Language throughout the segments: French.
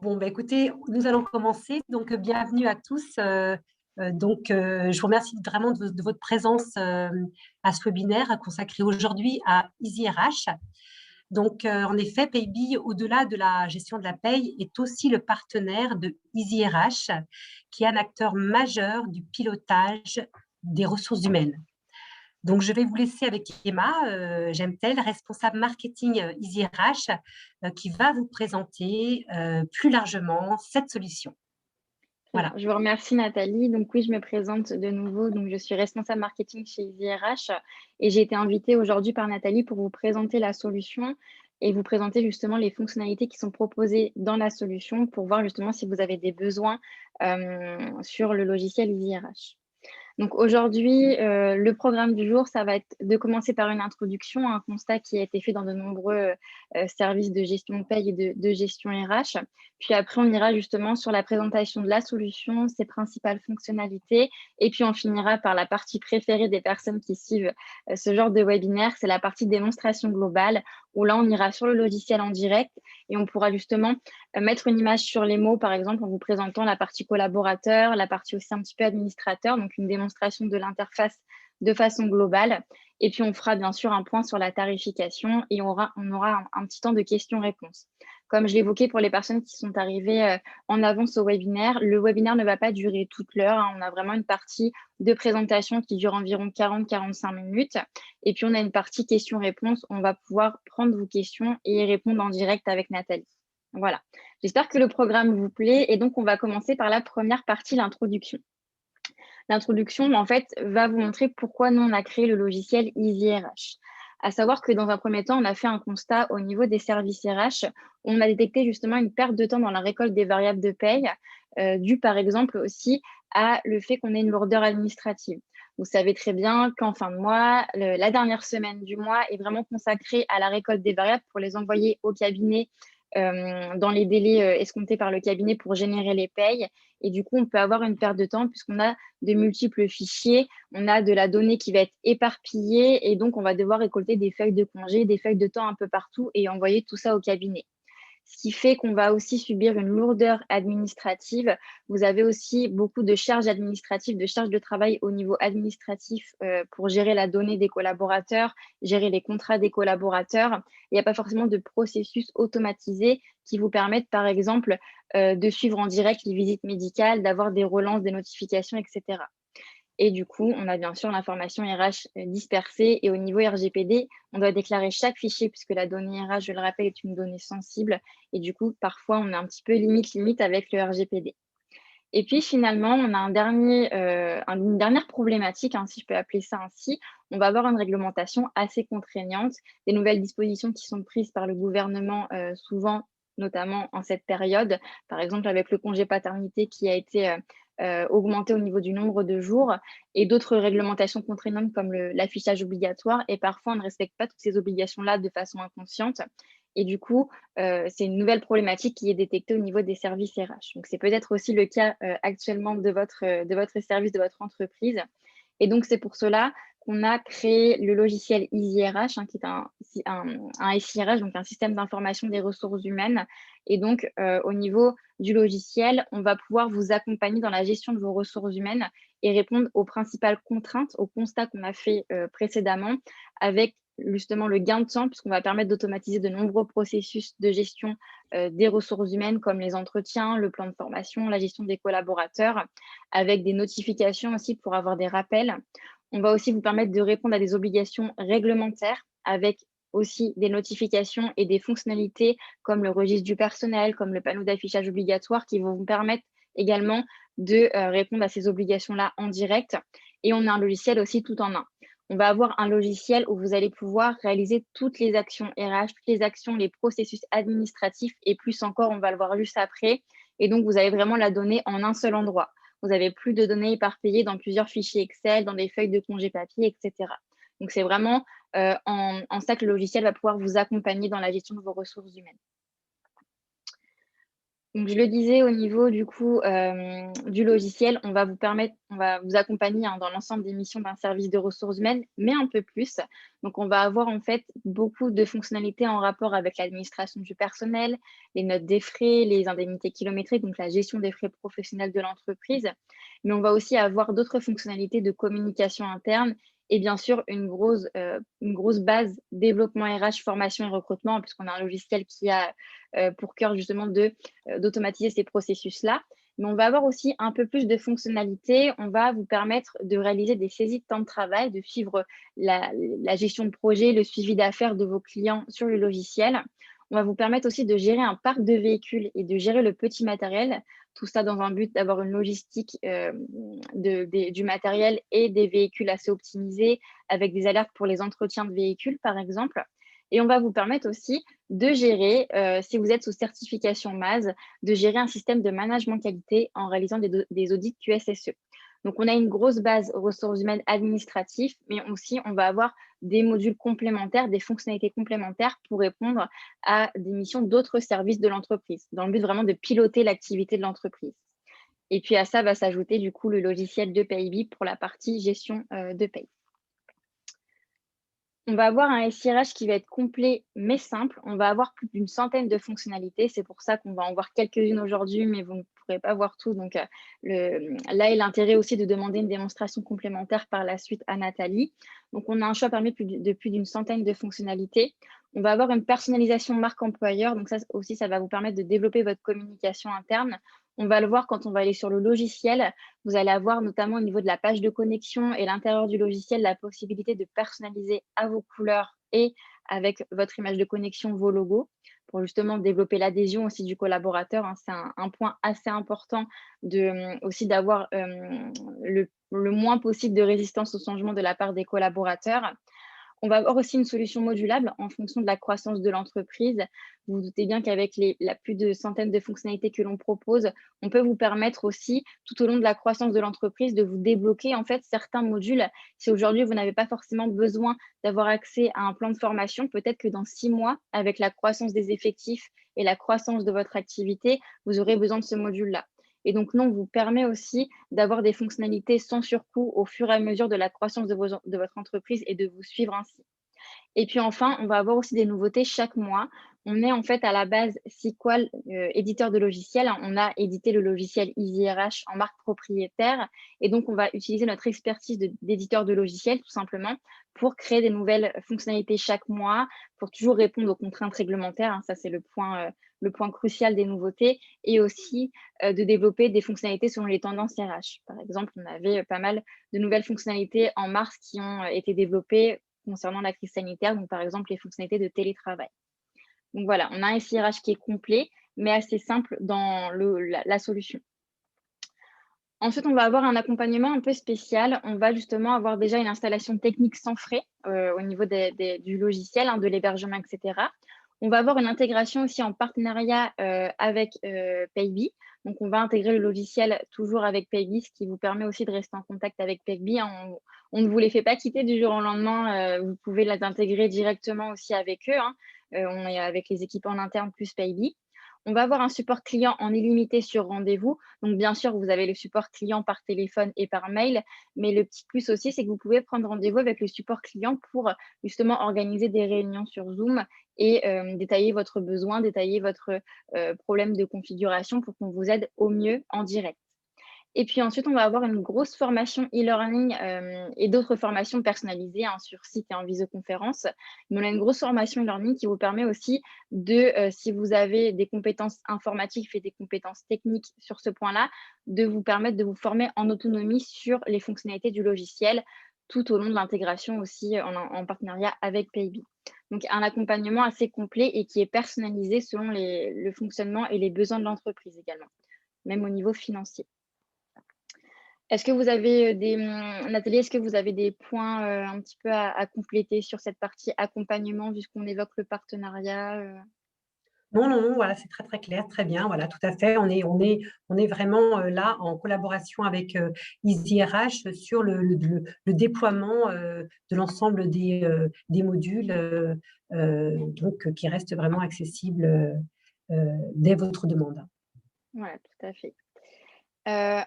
Bon, bah, écoutez, nous allons commencer. Donc, bienvenue à tous. Je vous remercie vraiment de votre présence à ce webinaire consacré aujourd'hui à EasyRH. Donc, en effet, Paybe, au-delà de la gestion de la paye, est aussi le partenaire de EasyRH, qui est un acteur majeur du pilotage des ressources humaines. Donc, je vais vous laisser avec Emma Gemtel, responsable marketing EasyRH, qui va vous présenter plus largement cette solution. Très bien. Voilà. Je vous remercie Nathalie. Donc oui, je me présente de nouveau. Donc je suis responsable marketing chez EasyRH et j'ai été invitée aujourd'hui par Nathalie pour vous présenter la solution et vous présenter justement les fonctionnalités qui sont proposées dans la solution pour voir justement si vous avez des besoins sur le logiciel EasyRH. Donc aujourd'hui, le programme du jour, ça va être de commencer par une introduction, un constat qui a été fait dans de nombreux services de gestion de paye et de gestion RH. Puis après, on ira justement sur la présentation de la solution, ses principales fonctionnalités. Et puis on finira par la partie préférée des personnes qui suivent ce genre de webinaire, c'est la partie démonstration globale, où là, on ira sur le logiciel en direct et on pourra justement mettre une image sur les mots, par exemple, en vous présentant la partie collaborateur, la partie aussi un petit peu administrateur, donc une démonstration de l'interface de façon globale. Et puis, on fera bien sûr un point sur la tarification et on aura un petit temps de questions-réponses. Comme je l'évoquais pour les personnes qui sont arrivées en avance au webinaire, le webinaire ne va pas durer toute l'heure. On a vraiment une partie de présentation qui dure environ 40-45 minutes. Et puis, on a une partie questions-réponses. On va pouvoir prendre vos questions et y répondre en direct avec Nathalie. Voilà. J'espère que le programme vous plaît et donc on va commencer par la première partie, l'introduction. L'introduction, en fait, va vous montrer pourquoi nous, on a créé le logiciel EasyRH. À savoir que dans un premier temps, on a fait un constat au niveau des services RH. On a détecté justement une perte de temps dans la récolte des variables de paye, due par exemple aussi à le fait qu'on ait une lourdeur administrative. Vous savez très bien qu'en fin de mois, la dernière semaine du mois est vraiment consacrée à la récolte des variables pour les envoyer au cabinet dans les délais escomptés par le cabinet pour générer les payes. Et du coup, on peut avoir une perte de temps puisqu'on a de multiples fichiers, on a de la donnée qui va être éparpillée et donc on va devoir récolter des feuilles de congé, des feuilles de temps un peu partout et envoyer tout ça au cabinet. Ce qui fait qu'on va aussi subir une lourdeur administrative. Vous avez aussi beaucoup de charges administratives, de charges de travail au niveau administratif pour gérer la donnée des collaborateurs, gérer les contrats des collaborateurs. Il n'y a pas forcément de processus automatisé qui vous permettent, par exemple, de suivre en direct les visites médicales, d'avoir des relances, des notifications, etc. Et du coup, on a bien sûr l'information RH dispersée. Et au niveau RGPD, on doit déclarer chaque fichier puisque la donnée RH, je le rappelle, est une donnée sensible. Et du coup, parfois, on est un petit peu limite avec le RGPD. Et puis finalement, on a une dernière problématique, si je peux appeler ça ainsi. On va avoir une réglementation assez contraignante, des nouvelles dispositions qui sont prises par le gouvernement souvent, notamment en cette période. Par exemple, avec le congé paternité qui a été augmenté au niveau du nombre de jours et d'autres réglementations contraignantes comme l'affichage obligatoire. Et parfois, on ne respecte pas toutes ces obligations-là de façon inconsciente. Et du coup, c'est une nouvelle problématique qui est détectée au niveau des services RH. Donc, c'est peut-être aussi le cas actuellement de votre service, de votre entreprise. Et donc, c'est pour cela qu'on a créé le logiciel EasyRH, qui est un SIRH, donc un système d'information des ressources humaines. Et donc, au niveau du logiciel, on va pouvoir vous accompagner dans la gestion de vos ressources humaines et répondre aux principales contraintes, aux constats qu'on a fait précédemment, avec justement le gain de temps, puisqu'on va permettre d'automatiser de nombreux processus de gestion des ressources humaines, comme les entretiens, le plan de formation, la gestion des collaborateurs, avec des notifications aussi pour avoir des rappels. On va aussi vous permettre de répondre à des obligations réglementaires avec aussi des notifications et des fonctionnalités comme le registre du personnel, comme le panneau d'affichage obligatoire qui vont vous permettre également de répondre à ces obligations-là en direct. Et on a un logiciel aussi tout en un. On va avoir un logiciel où vous allez pouvoir réaliser toutes les actions RH, toutes les actions, les processus administratifs et plus encore, on va le voir juste après. Et donc, vous avez vraiment la donnée en un seul endroit. Vous n'avez plus de données éparpillées dans plusieurs fichiers Excel, dans des feuilles de congé papier, etc. Donc, c'est vraiment en ça que le logiciel va pouvoir vous accompagner dans la gestion de vos ressources humaines. Donc, je le disais au niveau du coup du logiciel, on va vous accompagner dans l'ensemble des missions d'un service de ressources humaines, mais un peu plus. Donc, on va avoir en fait beaucoup de fonctionnalités en rapport avec l'administration du personnel, les notes des frais, les indemnités kilométriques, donc la gestion des frais professionnels de l'entreprise. Mais on va aussi avoir d'autres fonctionnalités de communication interne et bien sûr une grosse base développement RH, formation et recrutement, puisqu'on a un logiciel qui a pour cœur justement d'automatiser ces processus-là. Mais on va avoir aussi un peu plus de fonctionnalités. On va vous permettre de réaliser des saisies de temps de travail, de suivre la gestion de projet, le suivi d'affaires de vos clients sur le logiciel. On va vous permettre aussi de gérer un parc de véhicules et de gérer le petit matériel. Tout ça dans un but d'avoir une logistique du matériel et des véhicules assez optimisés, avec des alertes pour les entretiens de véhicules, par exemple. Et on va vous permettre aussi de gérer, si vous êtes sous certification MAS, de gérer un système de management qualité en réalisant des audits QSSE. Donc, on a une grosse base ressources humaines administratives, mais aussi, on va avoir des modules complémentaires, des fonctionnalités complémentaires pour répondre à des missions d'autres services de l'entreprise, dans le but vraiment de piloter l'activité de l'entreprise. Et puis à ça va s'ajouter du coup le logiciel de Paybi pour la partie gestion de paye. On va avoir un SIRH qui va être complet mais simple. On va avoir plus d'une centaine de fonctionnalités. C'est pour ça qu'on va en voir quelques-unes aujourd'hui, mais vous ne pourrez pas voir tout. Donc là est l'intérêt aussi de demander une démonstration complémentaire par la suite à Nathalie. Donc on a un choix parmi de plus d'une centaine de fonctionnalités. On va avoir une personnalisation marque employeur. Donc ça aussi, ça va vous permettre de développer votre communication interne. On va le voir quand on va aller sur le logiciel. Vous allez avoir notamment au niveau de la page de connexion et l'intérieur du logiciel la possibilité de personnaliser à vos couleurs et avec votre image de connexion vos logos pour justement développer l'adhésion aussi du collaborateur. C'est un point assez important aussi d'avoir le moins possible de résistance au changement de la part des collaborateurs. On va avoir aussi une solution modulable en fonction de la croissance de l'entreprise. Vous vous doutez bien qu'avec la plus de centaines de fonctionnalités que l'on propose, on peut vous permettre aussi, tout au long de la croissance de l'entreprise, de vous débloquer en fait certains modules. Si aujourd'hui, vous n'avez pas forcément besoin d'avoir accès à un plan de formation, peut-être que dans 6 mois, avec la croissance des effectifs et la croissance de votre activité, vous aurez besoin de ce module-là. Et donc, nous, on vous permet aussi d'avoir des fonctionnalités sans surcoût au fur et à mesure de la croissance de votre entreprise et de vous suivre ainsi. Et puis enfin, on va avoir aussi des nouveautés chaque mois. On est en fait à la base SQL, éditeur de logiciels. On a édité le logiciel EasyRH en marque propriétaire. Et donc, on va utiliser notre expertise d'éditeur de logiciels tout simplement pour créer des nouvelles fonctionnalités chaque mois, pour toujours répondre aux contraintes réglementaires. Ça, c'est le point crucial des nouveautés. Et aussi de développer des fonctionnalités selon les tendances RH. Par exemple, on avait pas mal de nouvelles fonctionnalités en mars qui ont été développées concernant la crise sanitaire, donc par exemple les fonctionnalités de télétravail. Donc voilà, on a un SIRH qui est complet, mais assez simple dans la solution. Ensuite, on va avoir un accompagnement un peu spécial. On va justement avoir déjà une installation technique sans frais au niveau du logiciel, de l'hébergement, etc. On va avoir une intégration aussi en partenariat avec Paybi. Donc, on va intégrer le logiciel toujours avec Paybi, ce qui vous permet aussi de rester en contact avec Paybi. On ne vous les fait pas quitter du jour au lendemain. Vous pouvez les intégrer directement aussi avec eux. On est avec les équipes en interne plus Paybi. On va avoir un support client en illimité sur rendez-vous. Donc, bien sûr, vous avez le support client par téléphone et par mail. Mais le petit plus aussi, c'est que vous pouvez prendre rendez-vous avec le support client pour justement organiser des réunions sur Zoom et détailler votre besoin, détailler votre problème de configuration pour qu'on vous aide au mieux en direct. Et puis ensuite, on va avoir une grosse formation e-learning et d'autres formations personnalisées sur site et en visioconférence. Mais on a une grosse formation e-learning qui vous permet aussi si vous avez des compétences informatiques et des compétences techniques sur ce point-là, de vous permettre de vous former en autonomie sur les fonctionnalités du logiciel tout au long de l'intégration aussi en partenariat avec Paybi. Donc, un accompagnement assez complet et qui est personnalisé selon le fonctionnement et les besoins de l'entreprise également, même au niveau financier. Est-ce que vous avez Nathalie, est-ce que vous avez des points un petit peu à compléter sur cette partie accompagnement, puisqu'on évoque le partenariat Non, non, non, voilà, c'est très, très clair, très bien, voilà, tout à fait. On est vraiment là en collaboration avec EasyRH sur le déploiement de l'ensemble des modules donc, qui restent vraiment accessibles dès votre demande. Voilà, tout à fait.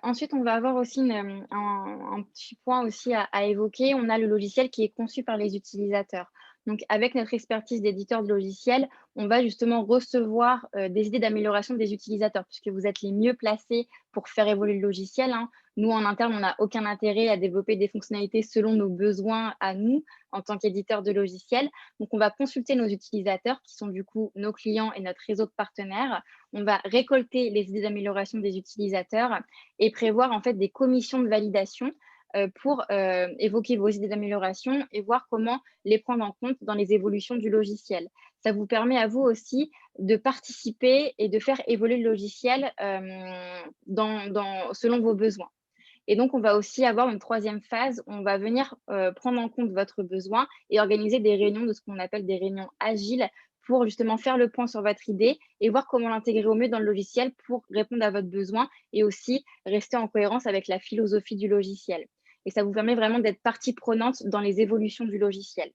Ensuite, on va avoir aussi un petit point aussi à évoquer. On a le logiciel qui est conçu par les utilisateurs. Donc avec notre expertise d'éditeur de logiciels, on va justement recevoir, des idées d'amélioration des utilisateurs puisque vous êtes les mieux placés pour faire évoluer le logiciel, hein. Nous, en interne, on n'a aucun intérêt à développer des fonctionnalités selon nos besoins à nous, en tant qu'éditeur de logiciels. Donc on va consulter nos utilisateurs qui sont du coup nos clients et notre réseau de partenaires. On va récolter les idées d'amélioration des utilisateurs et prévoir en fait des commissions de validation pour évoquer vos idées d'amélioration et voir comment les prendre en compte dans les évolutions du logiciel. Ça vous permet à vous aussi de participer et de faire évoluer le logiciel selon vos besoins. Et donc, on va aussi avoir une troisième phase. On va venir prendre en compte votre besoin et organiser des réunions de ce qu'on appelle des réunions agiles pour justement faire le point sur votre idée et voir comment l'intégrer au mieux dans le logiciel pour répondre à votre besoin et aussi rester en cohérence avec la philosophie du logiciel. Et ça vous permet vraiment d'être partie prenante dans les évolutions du logiciel.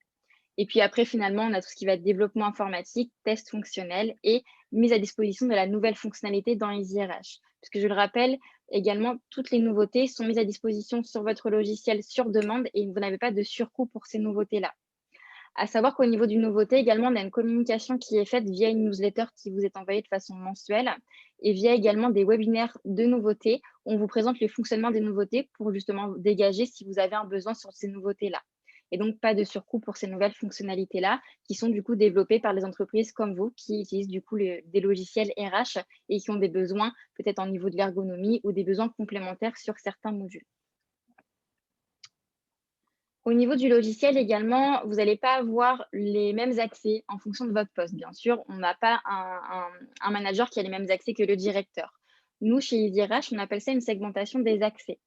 Et puis après, finalement, on a tout ce qui va être développement informatique, test fonctionnel et mise à disposition de la nouvelle fonctionnalité dans EasyRH. Parce que je le rappelle, également, toutes les nouveautés sont mises à disposition sur votre logiciel sur demande et vous n'avez pas de surcoût pour ces nouveautés-là. À savoir qu'au niveau d'une nouveauté, également, on a une communication qui est faite via une newsletter qui vous est envoyée de façon mensuelle et via également des webinaires de nouveautés. On vous présente les fonctionnements des nouveautés pour justement dégager si vous avez un besoin sur ces nouveautés-là. Et donc, pas de surcoût pour ces nouvelles fonctionnalités-là qui sont du coup développées par les entreprises comme vous qui utilisent du coup des logiciels RH et qui ont des besoins peut-être en niveau de l'ergonomie ou des besoins complémentaires sur certains modules. Au niveau du logiciel également, vous n'allez pas avoir les mêmes accès en fonction de votre poste. Bien sûr, on n'a pas un manager qui a les mêmes accès que le directeur. Nous, chez EasyRH, on appelle ça une segmentation des accès.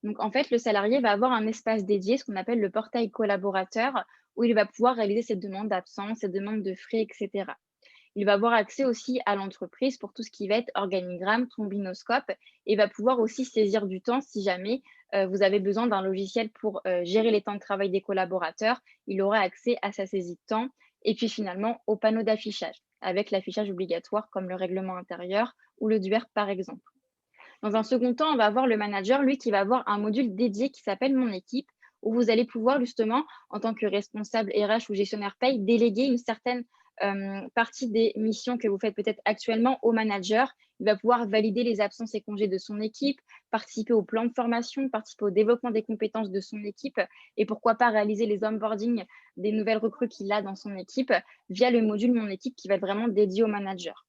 Donc, en fait, le salarié va avoir un espace dédié, ce qu'on appelle le portail collaborateur, où il va pouvoir réaliser ses demandes d'absence, ses demandes de frais, etc. Il va avoir accès aussi à l'entreprise pour tout ce qui va être organigramme, trombinoscope et va pouvoir aussi saisir du temps si jamais vous avez besoin d'un logiciel pour gérer les temps de travail des collaborateurs. Il aura accès à sa saisie de temps et puis finalement au panneau d'affichage avec l'affichage obligatoire comme le règlement intérieur ou le DUERP par exemple. Dans un second temps, on va avoir le manager, lui, qui va avoir un module dédié qui s'appelle Mon équipe, où vous allez pouvoir justement, en tant que responsable RH ou gestionnaire paye, déléguer une certaine partie des missions que vous faites peut-être actuellement au manager. Il va pouvoir valider les absences et congés de son équipe, participer au plan de formation, participer au développement des compétences de son équipe et pourquoi pas réaliser les onboarding des nouvelles recrues qu'il a dans son équipe via le module Mon équipe qui va être vraiment dédié au manager.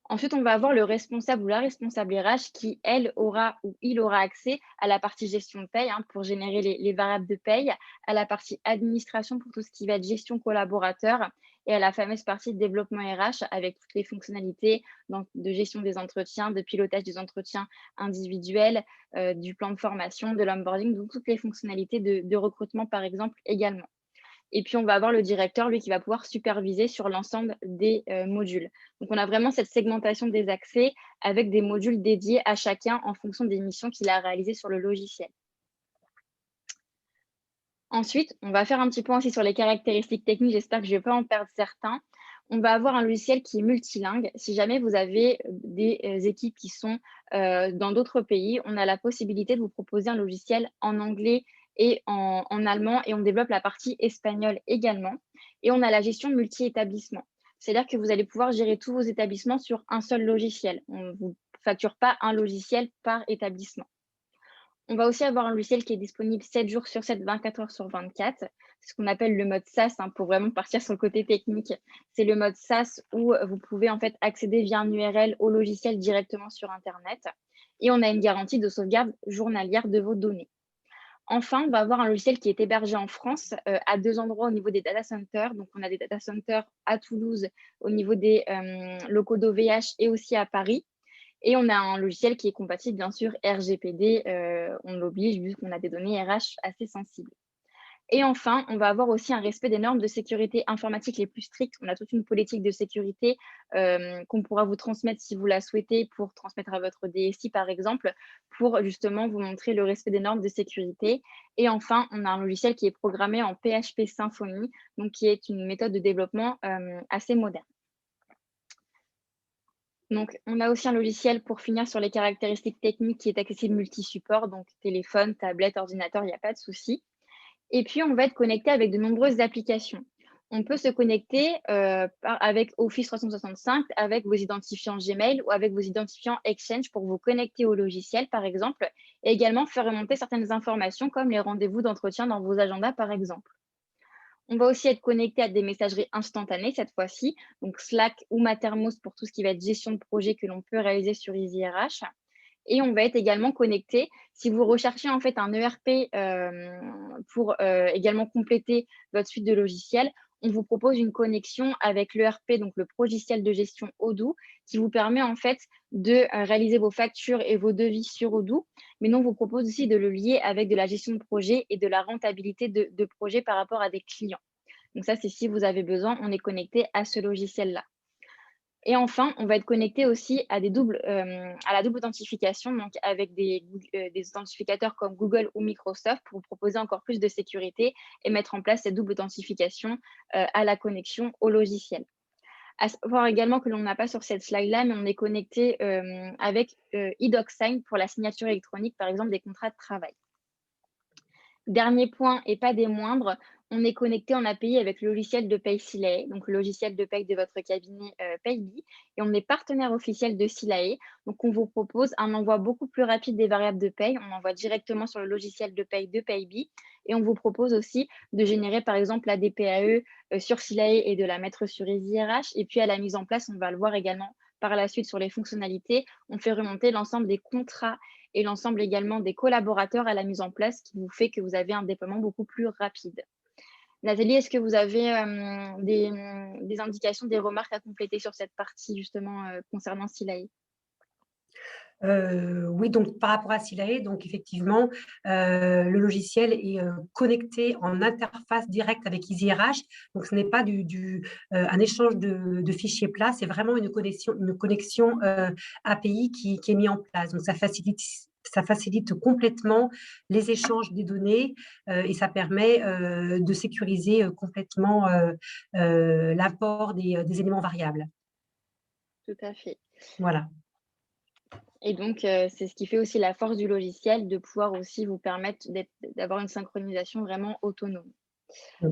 Ensuite, on va avoir le responsable ou la responsable RH qui, elle, aura ou il aura accès à la partie gestion de paye pour générer les variables de paye, à la partie administration pour tout ce qui va être gestion collaborateur et à la fameuse partie développement RH avec toutes les fonctionnalités donc, de gestion des entretiens, de pilotage des entretiens individuels, du plan de formation, de l'onboarding, donc toutes les fonctionnalités de recrutement par exemple également. Et puis, on va avoir le directeur, lui, qui va pouvoir superviser sur l'ensemble des modules. Donc, on a vraiment cette segmentation des accès avec des modules dédiés à chacun en fonction des missions qu'il a réalisées sur le logiciel. Ensuite, on va faire un petit point aussi sur les caractéristiques techniques. J'espère que je ne vais pas en perdre certains. On va avoir un logiciel qui est multilingue. Si jamais vous avez des équipes qui sont dans d'autres pays, on a la possibilité de vous proposer un logiciel en anglais et en allemand et on développe la partie espagnole également. Et on a la gestion multi-établissement. C'est-à-dire que vous allez pouvoir gérer tous vos établissements sur un seul logiciel. On ne vous facture pas un logiciel par établissement. On va aussi avoir un logiciel qui est disponible 7 jours sur 7, 24 heures sur 24. C'est ce qu'on appelle le mode SaaS pour vraiment partir sur le côté technique. C'est le mode SaaS où vous pouvez en fait accéder via un URL au logiciel directement sur Internet. Et on a une garantie de sauvegarde journalière de vos données. Enfin, on va avoir un logiciel qui est hébergé en France à 2 endroits au niveau des data centers. Donc, on a des data centers à Toulouse au niveau des locaux d'OVH et aussi à Paris. Et on a un logiciel qui est compatible, bien sûr, RGPD. On l'oblige vu qu'on a des données RH assez sensibles. Et enfin, on va avoir aussi un respect des normes de sécurité informatique les plus strictes. On a toute une politique de sécurité qu'on pourra vous transmettre si vous la souhaitez pour transmettre à votre DSI, par exemple, pour justement vous montrer le respect des normes de sécurité. Et enfin, on a un logiciel qui est programmé en PHP Symfony, donc qui est une méthode de développement assez moderne. Donc, on a aussi un logiciel pour finir sur les caractéristiques techniques qui est accessible multi-support, donc téléphone, tablette, ordinateur, il n'y a pas de souci. Et puis, on va être connecté avec de nombreuses applications. On peut se connecter avec Office 365, avec vos identifiants Gmail ou avec vos identifiants Exchange pour vous connecter au logiciel, par exemple, et également faire remonter certaines informations comme les rendez-vous d'entretien dans vos agendas, par exemple. On va aussi être connecté à des messageries instantanées cette fois-ci, donc Slack ou Mattermost pour tout ce qui va être gestion de projet que l'on peut réaliser sur EasyRH. Et on va être également connecté. Si vous recherchez en fait un ERP pour également compléter votre suite de logiciels, on vous propose une connexion avec l'ERP, donc le logiciel de gestion Odoo, qui vous permet en fait de réaliser vos factures et vos devis sur Odoo. Mais nous, on vous propose aussi de le lier avec de la gestion de projet et de la rentabilité de projet par rapport à des clients. Donc ça, c'est si vous avez besoin, on est connecté à ce logiciel-là. Et enfin, on va être connecté aussi à la double authentification, donc avec des authentificateurs comme Google ou Microsoft pour vous proposer encore plus de sécurité et mettre en place cette double authentification à la connexion au logiciel. À savoir également que l'on n'a pas sur cette slide-là, mais on est connecté avec eDocSign pour la signature électronique, par exemple, des contrats de travail. Dernier point et pas des moindres, on est connecté en API avec le logiciel de paye Silae, donc le logiciel de paye de votre cabinet Paybi, et on est partenaire officiel de Silae. Donc, on vous propose un envoi beaucoup plus rapide des variables de paye. On envoie directement sur le logiciel de paye de Paybi, et on vous propose aussi de générer par exemple la DPAE sur Silae et de la mettre sur EasyRH. Et puis à la mise en place, on va le voir également par la suite sur les fonctionnalités, on fait remonter l'ensemble des contrats et l'ensemble également des collaborateurs à la mise en place, qui vous fait que vous avez un déploiement beaucoup plus rapide. Nathalie, est-ce que vous avez des indications, des remarques à compléter sur cette partie justement concernant Silae? Oui, donc par rapport à Silae, donc effectivement, le logiciel est connecté en interface directe avec EasyRH. Donc, ce n'est pas un échange de fichiers plats, c'est vraiment une connexion API qui est mise en place. Donc, ça facilite complètement les échanges des données et ça permet de sécuriser complètement l'apport des éléments variables. Tout à fait. Voilà. Et donc, c'est ce qui fait aussi la force du logiciel, de pouvoir aussi vous permettre d'avoir une synchronisation vraiment autonome. Oui.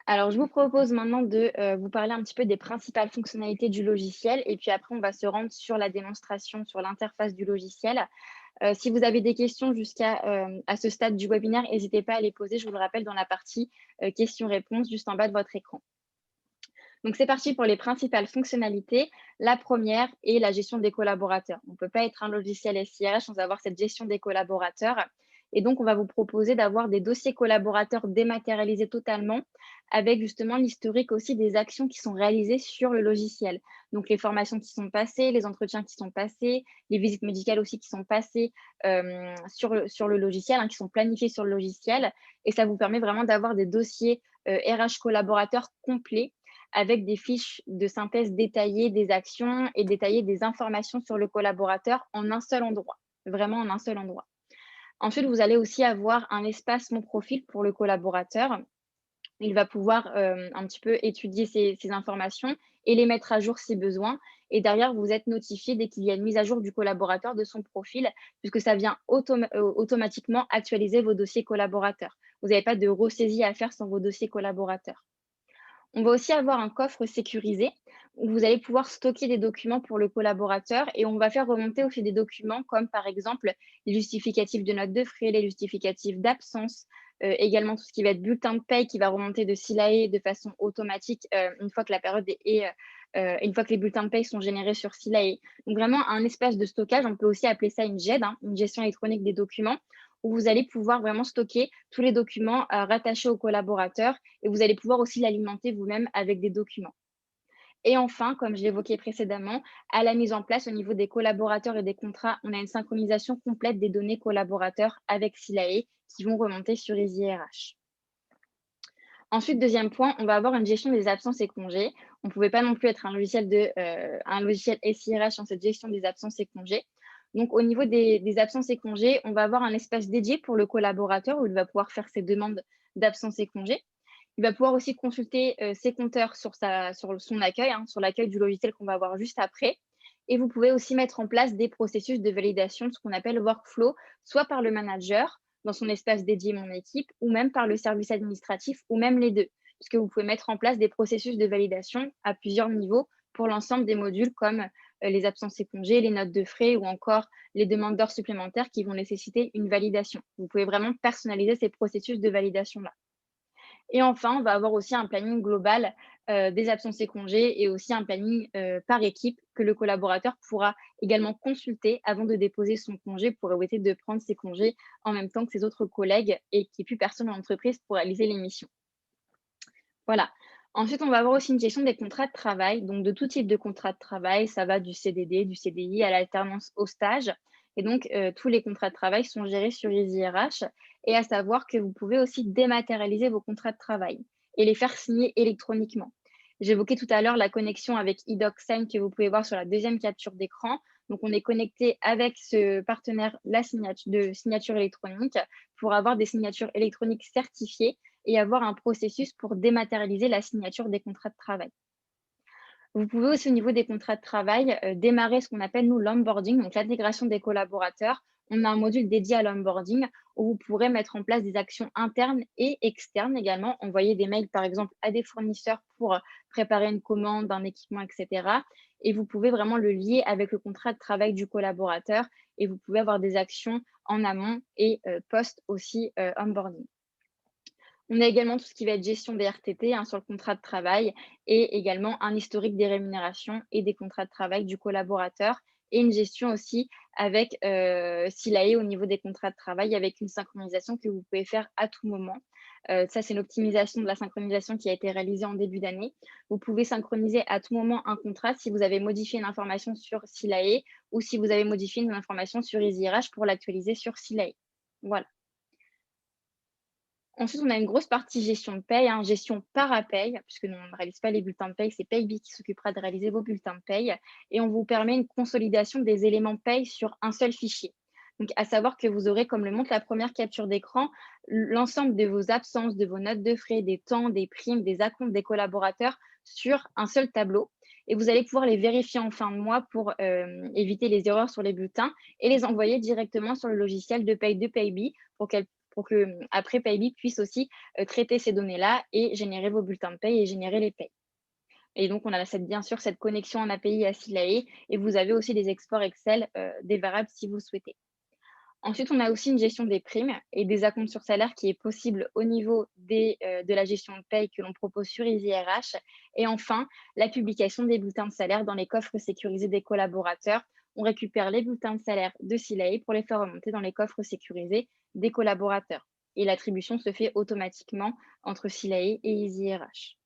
Alors, je vous propose maintenant de vous parler un petit peu des principales fonctionnalités du logiciel et puis après, on va se rendre sur la démonstration, sur l'interface du logiciel. Si vous avez des questions à ce stade du webinaire, n'hésitez pas à les poser, je vous le rappelle, dans la partie questions-réponses juste en bas de votre écran. Donc, c'est parti pour les principales fonctionnalités. La première est la gestion des collaborateurs. On ne peut pas être un logiciel SIRH sans avoir cette gestion des collaborateurs. Et donc, on va vous proposer d'avoir des dossiers collaborateurs dématérialisés totalement avec justement l'historique aussi des actions qui sont réalisées sur le logiciel. Donc, les formations qui sont passées, les entretiens qui sont passés, les visites médicales aussi qui sont passées sur le logiciel, qui sont planifiées sur le logiciel. Et ça vous permet vraiment d'avoir des dossiers RH collaborateurs complets avec des fiches de synthèse détaillées des actions et détaillées des informations sur le collaborateur en un seul endroit, vraiment en un seul endroit. Ensuite, vous allez aussi avoir un espace Mon profil pour le collaborateur. Il va pouvoir un petit peu étudier ces informations et les mettre à jour si besoin. Et derrière, vous êtes notifié dès qu'il y a une mise à jour du collaborateur de son profil, puisque ça vient automatiquement actualiser vos dossiers collaborateurs. Vous n'avez pas de ressaisie à faire sur vos dossiers collaborateurs. On va aussi avoir un coffre sécurisé où vous allez pouvoir stocker des documents pour le collaborateur et on va faire remonter aussi des documents comme par exemple les justificatifs de notes de frais, les justificatifs d'absence, également tout ce qui va être bulletin de paye qui va remonter de Silae de façon automatique une fois que la période une fois que les bulletins de paye sont générés sur Silae. Donc vraiment un espace de stockage, on peut aussi appeler ça une GED, une gestion électronique des documents, où vous allez pouvoir vraiment stocker tous les documents rattachés au collaborateur et vous allez pouvoir aussi l'alimenter vous-même avec des documents. Et enfin, comme je l'évoquais précédemment, à la mise en place au niveau des collaborateurs et des contrats, on a une synchronisation complète des données collaborateurs avec Silae qui vont remonter sur EasyRH. Ensuite, deuxième point, on va avoir une gestion des absences et congés. On ne pouvait pas non plus être un logiciel SIRH dans cette gestion des absences et congés. Donc, au niveau des absences et congés, on va avoir un espace dédié pour le collaborateur où il va pouvoir faire ses demandes d'absence et congés. Il va pouvoir aussi consulter ses compteurs sur son accueil, sur l'accueil du logiciel qu'on va avoir juste après. Et vous pouvez aussi mettre en place des processus de validation, ce qu'on appelle workflow, soit par le manager dans son espace dédié Mon équipe, ou même par le service administratif, ou même les deux, puisque vous pouvez mettre en place des processus de validation à plusieurs niveaux pour l'ensemble des modules comme les absences et congés, les notes de frais ou encore les demandes d'heures supplémentaires qui vont nécessiter une validation. Vous pouvez vraiment personnaliser ces processus de validation-là. Et enfin, on va avoir aussi un planning global des absences et congés et aussi un planning par équipe que le collaborateur pourra également consulter avant de déposer son congé pour éviter de prendre ses congés en même temps que ses autres collègues et qu'il n'y ait plus personne dans l'entreprise pour réaliser les missions. Voilà. Ensuite, on va avoir aussi une gestion des contrats de travail, donc de tout type de contrat de travail. Ça va du CDD, du CDI à l'alternance au stage. Et donc, tous les contrats de travail sont gérés sur EasyRH. Et à savoir que vous pouvez aussi dématérialiser vos contrats de travail et les faire signer électroniquement. J'évoquais tout à l'heure la connexion avec eDocSign que vous pouvez voir sur la deuxième capture d'écran. Donc, on est connecté avec ce partenaire de signature électronique pour avoir des signatures électroniques certifiées et avoir un processus pour dématérialiser la signature des contrats de travail. Vous pouvez aussi, au niveau des contrats de travail, démarrer ce qu'on appelle, nous, l'onboarding, donc l'intégration des collaborateurs. On a un module dédié à l'onboarding où vous pourrez mettre en place des actions internes et externes également, envoyer des mails, par exemple, à des fournisseurs pour préparer une commande d'un équipement, etc. Et vous pouvez vraiment le lier avec le contrat de travail du collaborateur et vous pouvez avoir des actions en amont et post aussi onboarding. On a également tout ce qui va être gestion des RTT sur le contrat de travail et également un historique des rémunérations et des contrats de travail du collaborateur et une gestion aussi avec Silae au niveau des contrats de travail avec une synchronisation que vous pouvez faire à tout moment. Ça, c'est une optimisation de la synchronisation qui a été réalisée en début d'année. Vous pouvez synchroniser à tout moment un contrat si vous avez modifié une information sur Silae ou si vous avez modifié une information sur EasyRH pour l'actualiser sur Silae. Voilà. Ensuite, on a une grosse partie gestion de paye, gestion para-paye, puisque nous, on ne réalise pas les bulletins de paye, c'est Paybi qui s'occupera de réaliser vos bulletins de paye. Et on vous permet une consolidation des éléments paye sur un seul fichier. Donc, à savoir que vous aurez, comme le montre la première capture d'écran, l'ensemble de vos absences, de vos notes de frais, des temps, des primes, des acomptes des collaborateurs sur un seul tableau. Et vous allez pouvoir les vérifier en fin de mois pour éviter les erreurs sur les bulletins et les envoyer directement sur le logiciel de paye de Paybi pour que après Paybi puisse aussi traiter ces données-là et générer vos bulletins de paye et générer les payes. Et donc, on a bien sûr cette connexion en API à Silae et vous avez aussi des exports Excel des variables si vous le souhaitez. Ensuite, on a aussi une gestion des primes et des acomptes sur salaire qui est possible au niveau de la gestion de paye que l'on propose sur EasyRH. Et enfin, la publication des bulletins de salaire dans les coffres sécurisés des collaborateurs. On récupère les bulletins de salaire de Silae pour les faire remonter dans les coffres sécurisés des collaborateurs. Et l'attribution se fait automatiquement entre Silae et EasyRH.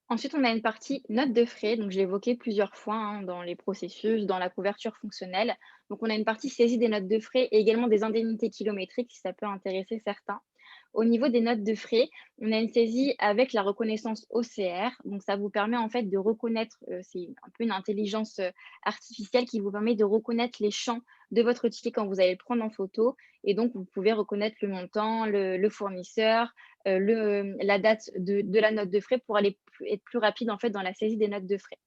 Ensuite, on a une partie notes de frais. Donc, je l'ai évoqué plusieurs fois dans les processus, dans la couverture fonctionnelle. Donc, on a une partie saisie des notes de frais et également des indemnités kilométriques, si ça peut intéresser certains. Au niveau des notes de frais, on a une saisie avec la reconnaissance OCR. Donc, ça vous permet en fait de reconnaître, c'est un peu une intelligence artificielle qui vous permet de reconnaître les champs de votre ticket quand vous allez le prendre en photo. Et donc, vous pouvez reconnaître le montant, le fournisseur, la date de la note de frais pour aller être plus rapide en fait dans la saisie des notes de frais.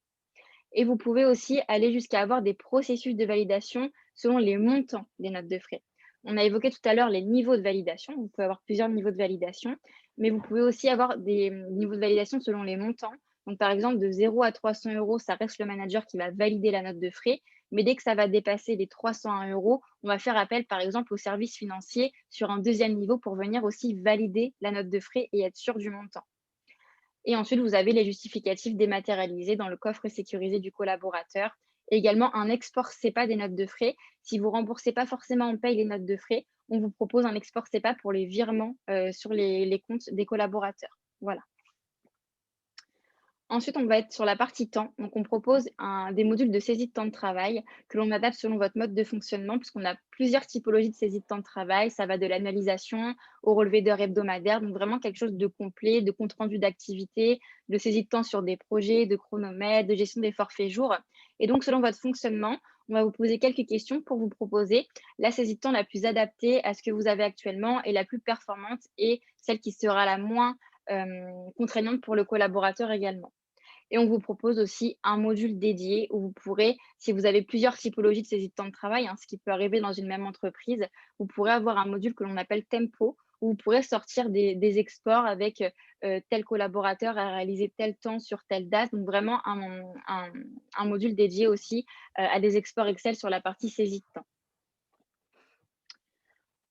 Et vous pouvez aussi aller jusqu'à avoir des processus de validation selon les montants des notes de frais. On a évoqué tout à l'heure les niveaux de validation. Vous pouvez avoir plusieurs niveaux de validation, mais vous pouvez aussi avoir des niveaux de validation selon les montants. Donc, par exemple, de 0 à 300 euros, ça reste le manager qui va valider la note de frais. Mais dès que ça va dépasser les 301 euros, on va faire appel, par exemple, au service financier sur un deuxième niveau pour venir aussi valider la note de frais et être sûr du montant. Et ensuite, vous avez les justificatifs dématérialisés dans le coffre sécurisé du collaborateur. Et également un export CEPA des notes de frais. Si vous ne remboursez pas forcément en paye les notes de frais, on vous propose un export CEPA pour les virements sur les comptes des collaborateurs. Voilà. Ensuite, on va être sur la partie temps. Donc, on propose des modules de saisie de temps de travail que l'on adapte selon votre mode de fonctionnement, puisqu'on a plusieurs typologies de saisie de temps de travail. Ça va de l'annualisation au relevé d'heures hebdomadaires, donc vraiment quelque chose de complet, de compte-rendu d'activité, de saisie de temps sur des projets, de chronomètres, de gestion des forfaits jours. Et donc, selon votre fonctionnement, on va vous poser quelques questions pour vous proposer la saisie de temps la plus adaptée à ce que vous avez actuellement et la plus performante et celle qui sera la moins contraignante pour le collaborateur également. Et on vous propose aussi un module dédié où vous pourrez, si vous avez plusieurs typologies de saisie de temps de travail, hein, ce qui peut arriver dans une même entreprise, vous pourrez avoir un module que l'on appelle Tempo, où vous pourrez sortir des exports avec tel collaborateur a réalisé tel temps sur telle date. Donc vraiment un module dédié aussi à des exports Excel sur la partie saisie de temps.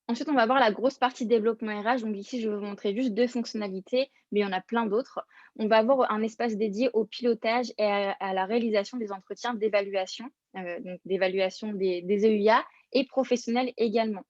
Ensuite, on va voir la grosse partie développement RH. Donc ici, je vais vous montrer juste 2 fonctionnalités, mais il y en a plein d'autres. On va avoir un espace dédié au pilotage et à la réalisation des entretiens d'évaluation, donc d'évaluation des EUA et professionnels également.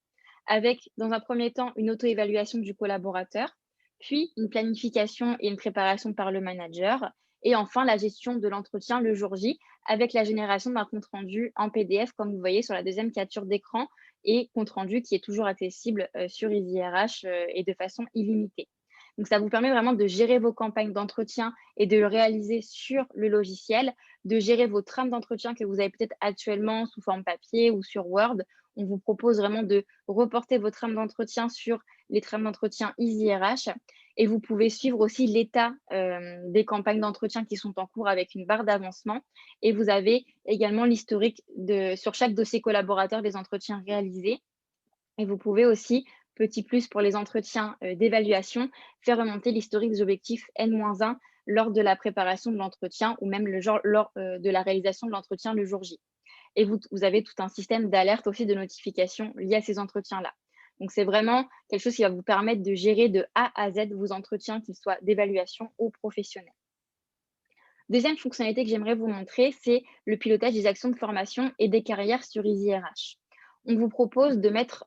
Avec, dans un premier temps, une auto-évaluation du collaborateur, puis une planification et une préparation par le manager, et enfin la gestion de l'entretien le jour J avec la génération d'un compte rendu en PDF, comme vous voyez sur la deuxième capture d'écran, et compte rendu qui est toujours accessible sur EasyRH et de façon illimitée. Donc, ça vous permet vraiment de gérer vos campagnes d'entretien et de le réaliser sur le logiciel, de gérer vos trames d'entretien que vous avez peut-être actuellement sous forme papier ou sur Word. On vous propose vraiment de reporter vos trames d'entretien sur les trames d'entretien EasyRH et vous pouvez suivre aussi l'état des campagnes d'entretien qui sont en cours avec une barre d'avancement. Et vous avez également l'historique sur chaque dossier collaborateur des entretiens réalisés. Et vous pouvez aussi, petit plus pour les entretiens d'évaluation, faire remonter l'historique des objectifs N-1 lors de la préparation de l'entretien ou même lors de la réalisation de l'entretien le jour J. Et vous avez tout un système d'alerte aussi de notification lié à ces entretiens-là. Donc, c'est vraiment quelque chose qui va vous permettre de gérer de A à Z vos entretiens, qu'ils soient d'évaluation ou professionnels. Deuxième fonctionnalité que j'aimerais vous montrer, c'est le pilotage des actions de formation et des carrières sur EasyRH. On vous propose de mettre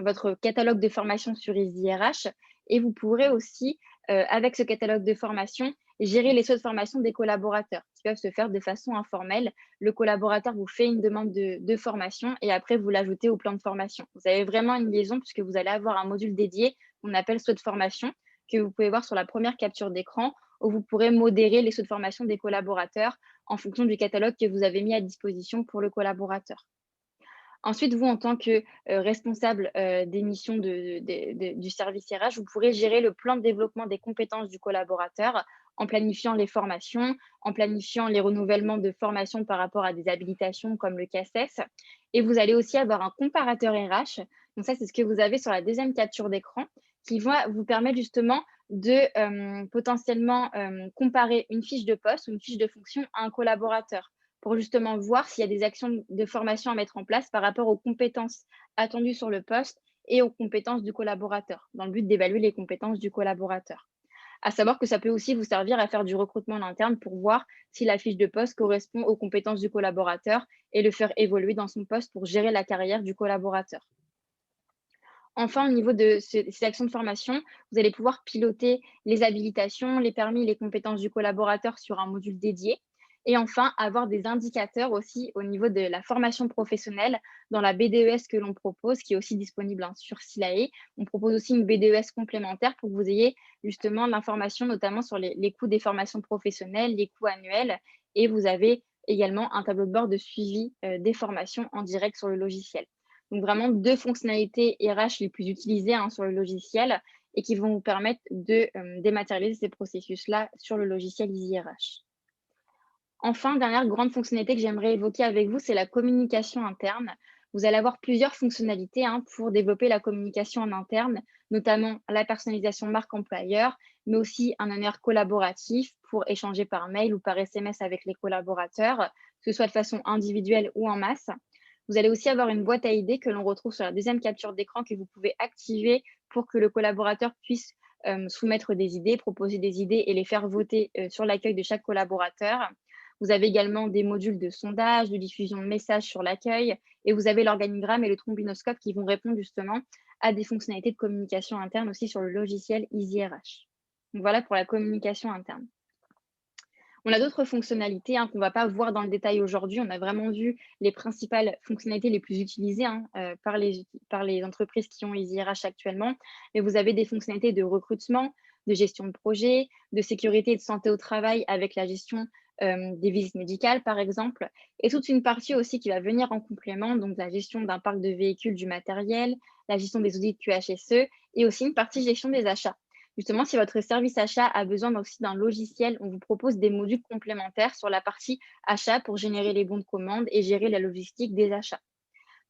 votre catalogue de formation sur EasyRH et vous pourrez aussi, avec ce catalogue de formation, gérer les souhaits de formation des collaborateurs qui peuvent se faire de façon informelle. Le collaborateur vous fait une demande de formation et après, vous l'ajoutez au plan de formation. Vous avez vraiment une liaison puisque vous allez avoir un module dédié qu'on appelle souhait de formation que vous pouvez voir sur la première capture d'écran où vous pourrez modérer les souhaits de formation des collaborateurs en fonction du catalogue que vous avez mis à disposition pour le collaborateur. Ensuite, vous, en tant que responsable des missions du service RH, vous pourrez gérer le plan de développement des compétences du collaborateur en planifiant les formations, en planifiant les renouvellements de formation par rapport à des habilitations comme le CACES. Et vous allez aussi avoir un comparateur RH. Donc ça, c'est ce que vous avez sur la deuxième capture d'écran qui va vous permettre justement de potentiellement comparer une fiche de poste ou une fiche de fonction à un collaborateur pour justement voir s'il y a des actions de formation à mettre en place par rapport aux compétences attendues sur le poste et aux compétences du collaborateur, dans le but d'évaluer les compétences du collaborateur. À savoir que ça peut aussi vous servir à faire du recrutement en interne pour voir si la fiche de poste correspond aux compétences du collaborateur et le faire évoluer dans son poste pour gérer la carrière du collaborateur. Enfin, au niveau de ces actions de formation, vous allez pouvoir piloter les habilitations, les permis, les compétences du collaborateur sur un module dédié. Et enfin, avoir des indicateurs aussi au niveau de la formation professionnelle dans la BDES que l'on propose, qui est aussi disponible sur Silae. On propose aussi une BDES complémentaire pour que vous ayez justement l'information notamment sur les coûts des formations professionnelles, les coûts annuels. Et vous avez également un tableau de bord de suivi des formations en direct sur le logiciel. Donc, vraiment 2 fonctionnalités RH les plus utilisées sur le logiciel et qui vont vous permettre de dématérialiser ces processus-là sur le logiciel EasyRH. Enfin, dernière grande fonctionnalité que j'aimerais évoquer avec vous, c'est la communication interne. Vous allez avoir plusieurs fonctionnalités pour développer la communication en interne, notamment la personnalisation marque employeur, mais aussi un annuaire collaboratif pour échanger par mail ou par SMS avec les collaborateurs, que ce soit de façon individuelle ou en masse. Vous allez aussi avoir une boîte à idées que l'on retrouve sur la deuxième capture d'écran que vous pouvez activer pour que le collaborateur puisse soumettre des idées, proposer des idées et les faire voter sur l'accueil de chaque collaborateur. Vous avez également des modules de sondage, de diffusion de messages sur l'accueil et vous avez l'organigramme et le trombinoscope qui vont répondre justement à des fonctionnalités de communication interne aussi sur le logiciel EasyRH. Donc voilà pour la communication interne. On a d'autres fonctionnalités qu'on ne va pas voir dans le détail aujourd'hui. On a vraiment vu les principales fonctionnalités les plus utilisées par les entreprises qui ont EasyRH actuellement. Mais vous avez des fonctionnalités de recrutement, de gestion de projet, de sécurité et de santé au travail avec la gestion des visites médicales, par exemple, et toute une partie aussi qui va venir en complément, donc la gestion d'un parc de véhicules, du matériel, la gestion des audits QHSE et aussi une partie gestion des achats. Justement, si votre service achat a besoin aussi d'un logiciel, on vous propose des modules complémentaires sur la partie achat pour générer les bons de commande et gérer la logistique des achats.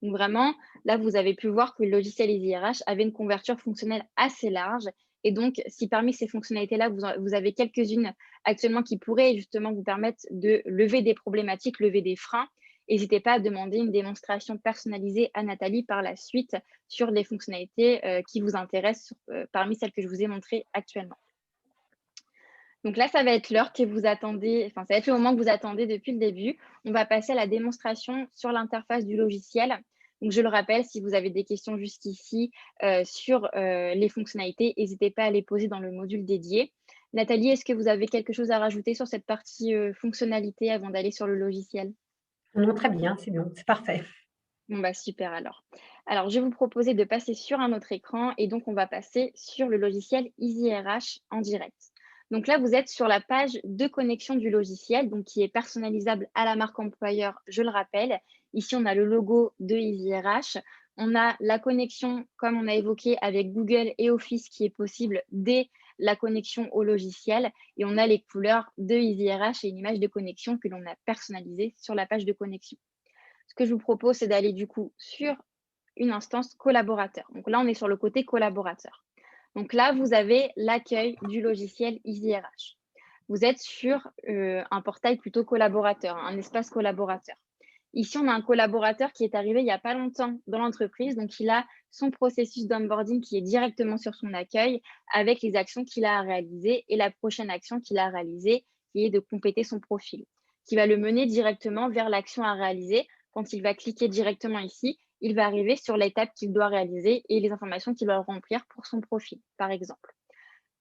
Donc vraiment, là, vous avez pu voir que le logiciel EasyRH avait une couverture fonctionnelle assez large. Et donc, si parmi ces fonctionnalités-là, vous avez quelques-unes actuellement qui pourraient justement vous permettre de lever des problématiques, lever des freins, n'hésitez pas à demander une démonstration personnalisée à Nathalie par la suite sur les fonctionnalités qui vous intéressent parmi celles que je vous ai montrées actuellement. Donc là, ça va être l'heure que vous attendez, enfin, ça va être le moment que vous attendez depuis le début. On va passer à la démonstration sur l'interface du logiciel. Donc, je le rappelle, si vous avez des questions jusqu'ici sur les fonctionnalités, n'hésitez pas à les poser dans le module dédié. Nathalie, est-ce que vous avez quelque chose à rajouter sur cette partie fonctionnalité avant d'aller sur le logiciel? Non, très bien, c'est bon, c'est parfait. Bon, bah super alors. Alors, je vais vous proposer de passer sur un autre écran et donc on va passer sur le logiciel EasyRH en direct. Donc là, vous êtes sur la page de connexion du logiciel, donc qui est personnalisable à la marque employeur, je le rappelle. Ici, on a le logo de EasyRH. On a la connexion, comme on a évoqué, avec Google et Office qui est possible dès la connexion au logiciel. Et on a les couleurs de EasyRH et une image de connexion que l'on a personnalisée sur la page de connexion. Ce que je vous propose, c'est d'aller du coup sur une instance collaborateur. Donc là, on est sur le côté collaborateur. Donc là, vous avez l'accueil du logiciel EasyRH. Vous êtes sur un portail plutôt collaborateur, un espace collaborateur. Ici, on a un collaborateur qui est arrivé il n'y a pas longtemps dans l'entreprise. Donc, il a son processus d'onboarding qui est directement sur son accueil avec les actions qu'il a à réaliser et la prochaine action qu'il a à réaliser qui est de compléter son profil, qui va le mener directement vers l'action à réaliser. Quand il va cliquer directement ici, il va arriver sur l'étape qu'il doit réaliser et les informations qu'il doit remplir pour son profil, par exemple.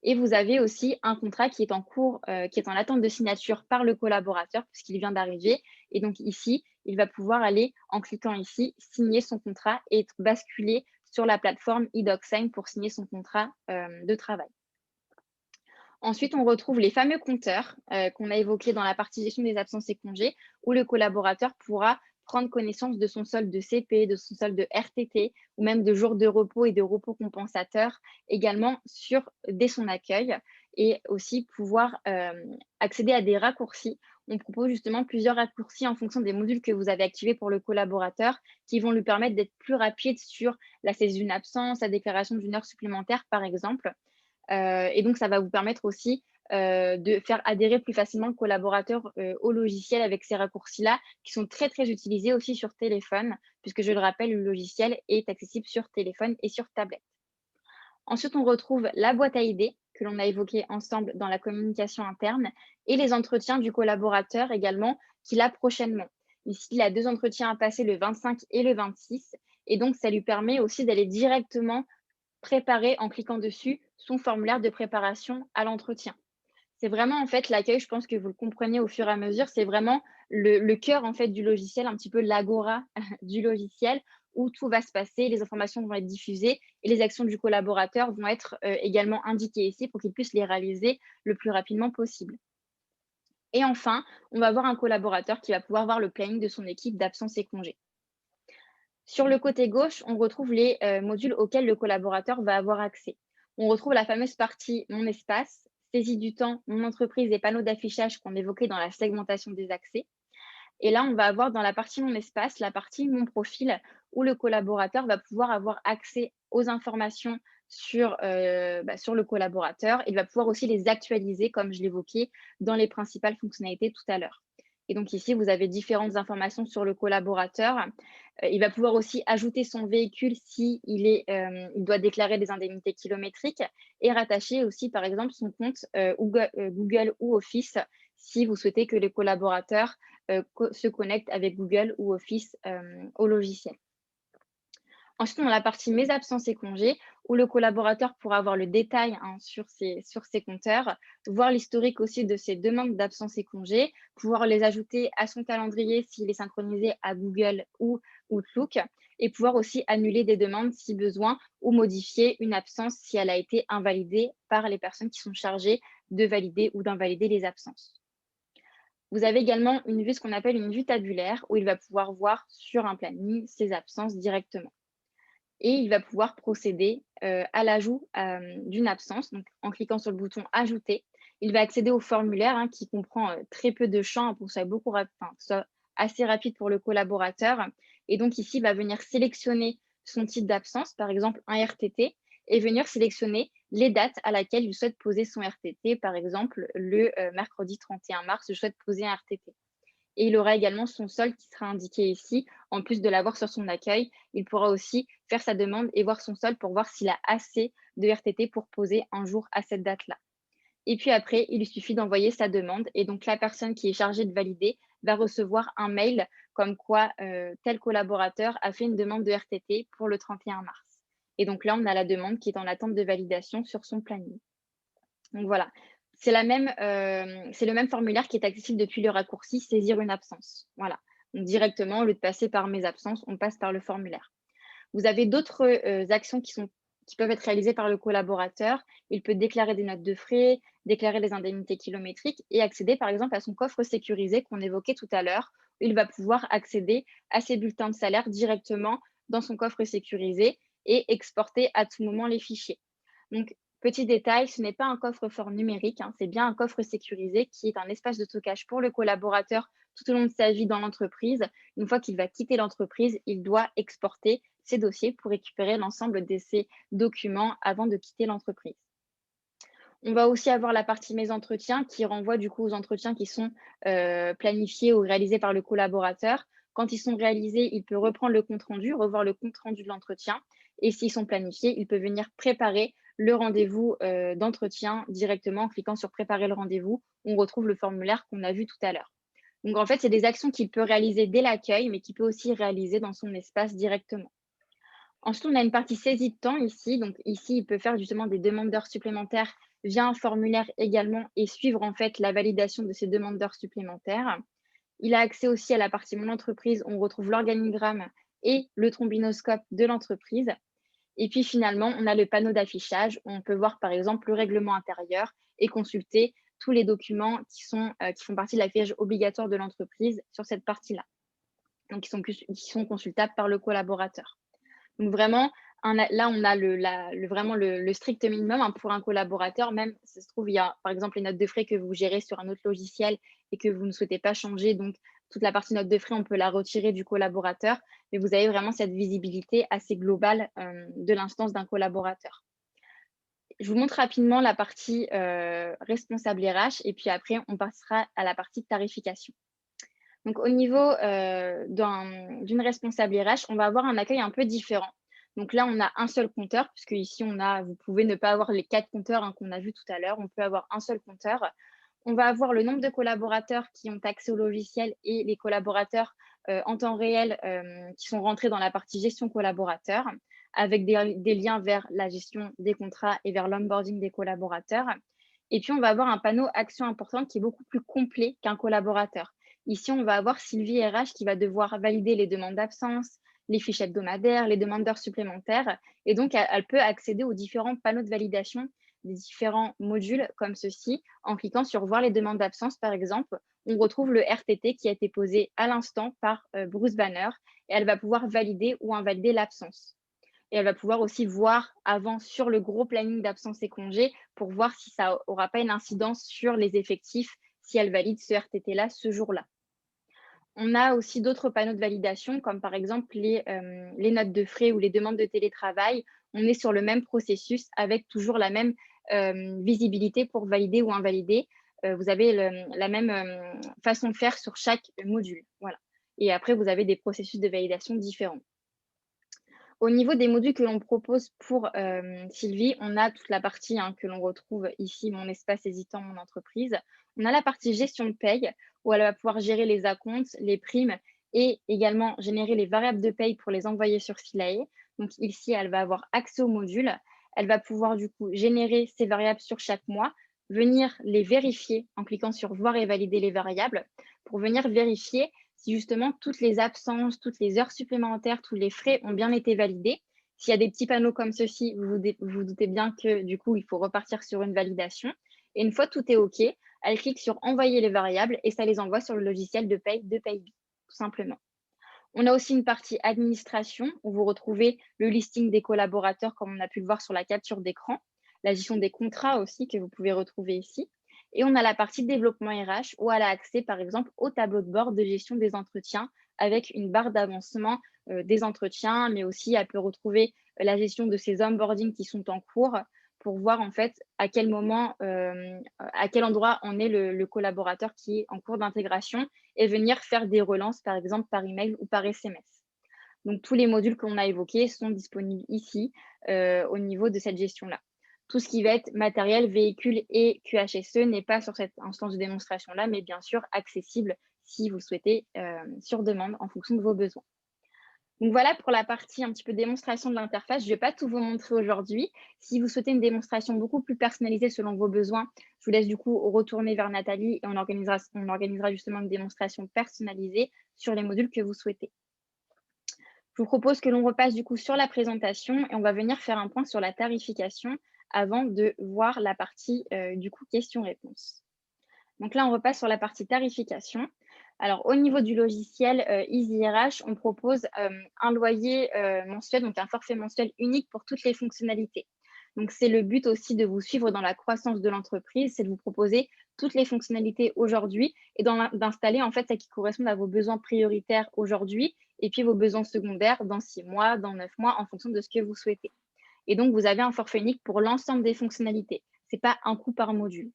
Et vous avez aussi un contrat qui est en cours, qui est en attente de signature par le collaborateur puisqu'il vient d'arriver. Et donc ici, il va pouvoir aller, en cliquant ici, signer son contrat et être basculé sur la plateforme eDocSign pour signer son contrat de travail. Ensuite, on retrouve les fameux compteurs qu'on a évoqués dans la partie gestion des absences et congés, où le collaborateur pourra prendre connaissance de son solde de CP, de son solde de RTT, ou même de jours de repos et de repos compensateurs, également dès son accueil, et aussi pouvoir accéder à des raccourcis. On propose justement plusieurs raccourcis en fonction des modules que vous avez activés pour le collaborateur, qui vont lui permettre d'être plus rapide sur la saisie d'une absence, la déclaration d'une heure supplémentaire, par exemple. Et donc, ça va vous permettre aussi de faire adhérer plus facilement le collaborateur au logiciel avec ces raccourcis-là, qui sont très, très utilisés aussi sur téléphone, puisque je le rappelle, le logiciel est accessible sur téléphone et sur tablette. Ensuite, on retrouve la boîte à idées que l'on a évoquée ensemble dans la communication interne et les entretiens du collaborateur également qu'il a prochainement. Ici, il a 2 entretiens à passer le 25 et le 26 et donc ça lui permet aussi d'aller directement préparer en cliquant dessus son formulaire de préparation à l'entretien. C'est vraiment en fait l'accueil, je pense que vous le comprenez au fur et à mesure, c'est vraiment le cœur en fait du logiciel, un petit peu l'agora du logiciel où tout va se passer, les informations vont être diffusées et les actions du collaborateur vont être également indiquées ici pour qu'il puisse les réaliser le plus rapidement possible. Et enfin, on va avoir un collaborateur qui va pouvoir voir le planning de son équipe d'absence et congés. Sur le côté gauche, on retrouve les modules auxquels le collaborateur va avoir accès. On retrouve la fameuse partie Mon espace, saisie du temps, Mon entreprise et panneaux d'affichage qu'on évoquait dans la segmentation des accès. Et là, on va avoir dans la partie Mon espace, la partie Mon profil, où le collaborateur va pouvoir avoir accès aux informations sur le collaborateur. Il va pouvoir aussi les actualiser, comme je l'évoquais, dans les principales fonctionnalités tout à l'heure. Et donc ici, vous avez différentes informations sur le collaborateur. Il va pouvoir aussi ajouter son véhicule si il doit déclarer des indemnités kilométriques et rattacher aussi, par exemple, son compte Google ou Office si vous souhaitez que les collaborateurs se connectent avec Google ou Office au logiciel. Ensuite, on a la partie Mes absences et congés, où le collaborateur pourra avoir le détail sur ses compteurs, voir l'historique aussi de ses demandes d'absence et congés, pouvoir les ajouter à son calendrier s'il est synchronisé à Google ou Outlook, et pouvoir aussi annuler des demandes si besoin ou modifier une absence si elle a été invalidée par les personnes qui sont chargées de valider ou d'invalider les absences. Vous avez également une vue, ce qu'on appelle une vue tabulaire, où il va pouvoir voir sur un planning ses absences directement. et il va pouvoir procéder à l'ajout d'une absence. Donc, en cliquant sur le bouton Ajouter, il va accéder au formulaire hein, qui comprend très peu de champs pour que ce soit, enfin, que ce soit assez rapide pour le collaborateur. Et donc, ici, il va venir sélectionner son type d'absence, par exemple un RTT, et venir sélectionner les dates à laquelle il souhaite poser son RTT. Par exemple, le mercredi 31 mars, je souhaite poser un RTT. Et il aura également son solde qui sera indiqué ici. En plus de l'avoir sur son accueil, il pourra aussi faire sa demande et voir son solde pour voir s'il a assez de RTT pour poser un jour à cette date-là. Et puis après, il lui suffit d'envoyer sa demande et donc la personne qui est chargée de valider va recevoir un mail comme quoi tel collaborateur a fait une demande de RTT pour le 31 mars. Et donc là, on a la demande qui est en attente de validation sur son planning. Donc voilà, c'est le même formulaire qui est accessible depuis le raccourci «Saisir une absence». Voilà, donc directement, au lieu de passer par «Mes absences», on passe par le formulaire. Vous avez d'autres actions qui peuvent être réalisées par le collaborateur. Il peut déclarer des notes de frais, déclarer les indemnités kilométriques et accéder par exemple à son coffre sécurisé qu'on évoquait tout à l'heure. Il va pouvoir accéder à ses bulletins de salaire directement dans son coffre sécurisé et exporter à tout moment les fichiers. Donc, petit détail, ce n'est pas un coffre-fort numérique, hein, c'est bien un coffre sécurisé qui est un espace de stockage pour le collaborateur tout au long de sa vie dans l'entreprise. Une fois qu'il va quitter l'entreprise, il doit exporter ses dossiers pour récupérer l'ensemble de ses documents avant de quitter l'entreprise. On va aussi avoir la partie mes entretiens qui renvoie du coup aux entretiens qui sont planifiés ou réalisés par le collaborateur. Quand ils sont réalisés, il peut reprendre le compte-rendu, revoir le compte-rendu de l'entretien. Et s'ils sont planifiés, il peut venir préparer le rendez-vous d'entretien directement en cliquant sur préparer le rendez-vous. On retrouve le formulaire qu'on a vu tout à l'heure. Donc en fait, c'est des actions qu'il peut réaliser dès l'accueil, mais qu'il peut aussi réaliser dans son espace directement. Ensuite, on a une partie saisie de temps ici. Donc ici, il peut faire justement des demandes d'heures supplémentaires via un formulaire également et suivre en fait la validation de ces demandes d'heures supplémentaires. Il a accès aussi à la partie Mon entreprise. On retrouve l'organigramme et le trombinoscope de l'entreprise. Et puis finalement, on a le panneau d'affichage où on peut voir par exemple le règlement intérieur et consulter tous les documents qui font partie de l'affichage obligatoire de l'entreprise sur cette partie-là. Donc, qui sont consultables par le collaborateur. Donc vraiment, là, on a vraiment le strict minimum hein, pour un collaborateur. Même, ça se trouve, il y a par exemple les notes de frais que vous gérez sur un autre logiciel et que vous ne souhaitez pas changer. Donc, toute la partie notes de frais, on peut la retirer du collaborateur. Mais vous avez vraiment cette visibilité assez globale de l'instance d'un collaborateur. Je vous montre rapidement la partie responsable RH et puis après, on passera à la partie tarification. Donc, au niveau d'une responsable RH, on va avoir un accueil un peu différent. Donc là, on a un seul compteur, puisque ici, vous pouvez ne pas avoir les 4 compteurs hein, qu'on a vus tout à l'heure. On peut avoir un seul compteur. On va avoir le nombre de collaborateurs qui ont accès au logiciel et les collaborateurs en temps réel qui sont rentrés dans la partie gestion collaborateur, avec des liens vers la gestion des contrats et vers l'onboarding des collaborateurs. Et puis, on va avoir un panneau action importante qui est beaucoup plus complet qu'un collaborateur. Ici, on va avoir Sylvie RH qui va devoir valider les demandes d'absence, les fiches hebdomadaires, les demandes d'heures supplémentaires. Et donc, elle peut accéder aux différents panneaux de validation des différents modules comme ceci. En cliquant sur voir les demandes d'absence, par exemple, on retrouve le RTT qui a été posé à l'instant par Bruce Banner et elle va pouvoir valider ou invalider l'absence. Et elle va pouvoir aussi voir avant sur le gros planning d'absence et congés pour voir si ça n'aura pas une incidence sur les effectifs si elle valide ce RTT-là ce jour-là. On a aussi d'autres panneaux de validation, comme par exemple les notes de frais ou les demandes de télétravail. On est sur le même processus avec toujours la même visibilité pour valider ou invalider. Vous avez la même façon de faire sur chaque module. Voilà. Et après, vous avez des processus de validation différents. Au niveau des modules que l'on propose pour Sylvie, on a toute la partie hein, que l'on retrouve ici, mon espace hésitant, mon entreprise. On a la partie gestion de paye, où elle va pouvoir gérer les acomptes, les primes et également générer les variables de paye pour les envoyer sur Philae. Donc ici, elle va avoir accès au module. Elle va pouvoir du coup générer ces variables sur chaque mois, venir les vérifier en cliquant sur voir et valider les variables pour venir vérifier si justement toutes les absences, toutes les heures supplémentaires, tous les frais ont bien été validés. S'il y a des petits panneaux comme ceci, vous vous doutez bien que du coup, il faut repartir sur une validation. Et une fois tout est OK, elle clique sur envoyer les variables et ça les envoie sur le logiciel de paye de Paybi, tout simplement. On a aussi une partie administration où vous retrouvez le listing des collaborateurs comme on a pu le voir sur la capture d'écran, la gestion des contrats aussi que vous pouvez retrouver ici. Et on a la partie développement RH où elle a accès par exemple au tableau de bord de gestion des entretiens avec une barre d'avancement des entretiens, mais aussi elle peut retrouver la gestion de ces onboardings qui sont en cours pour voir en fait à quel moment, à quel endroit en est le collaborateur qui est en cours d'intégration et venir faire des relances, par exemple par email ou par SMS. Donc, tous les modules qu'on a évoqués sont disponibles ici au niveau de cette gestion-là. Tout ce qui va être matériel, véhicule et QHSE n'est pas sur cette instance de démonstration-là, mais bien sûr accessible si vous le souhaitez sur demande en fonction de vos besoins. Donc voilà pour la partie un petit peu démonstration de l'interface. Je ne vais pas tout vous montrer aujourd'hui. Si vous souhaitez une démonstration beaucoup plus personnalisée selon vos besoins, je vous laisse du coup retourner vers Nathalie et on organisera justement une démonstration personnalisée sur les modules que vous souhaitez. Je vous propose que l'on repasse du coup sur la présentation et on va venir faire un point sur la tarification avant de voir la partie du coup questions-réponses. Donc là, on repasse sur la partie tarification. Alors, au niveau du logiciel EasyRH, on propose un loyer mensuel, donc un forfait mensuel unique pour toutes les fonctionnalités. Donc, c'est le but aussi de vous suivre dans la croissance de l'entreprise, c'est de vous proposer toutes les fonctionnalités aujourd'hui et d'installer en fait ce qui correspond à vos besoins prioritaires aujourd'hui et puis vos besoins secondaires dans 6 mois, dans 9 mois, en fonction de ce que vous souhaitez. Et donc, vous avez un forfait unique pour l'ensemble des fonctionnalités. Ce n'est pas un coût par module.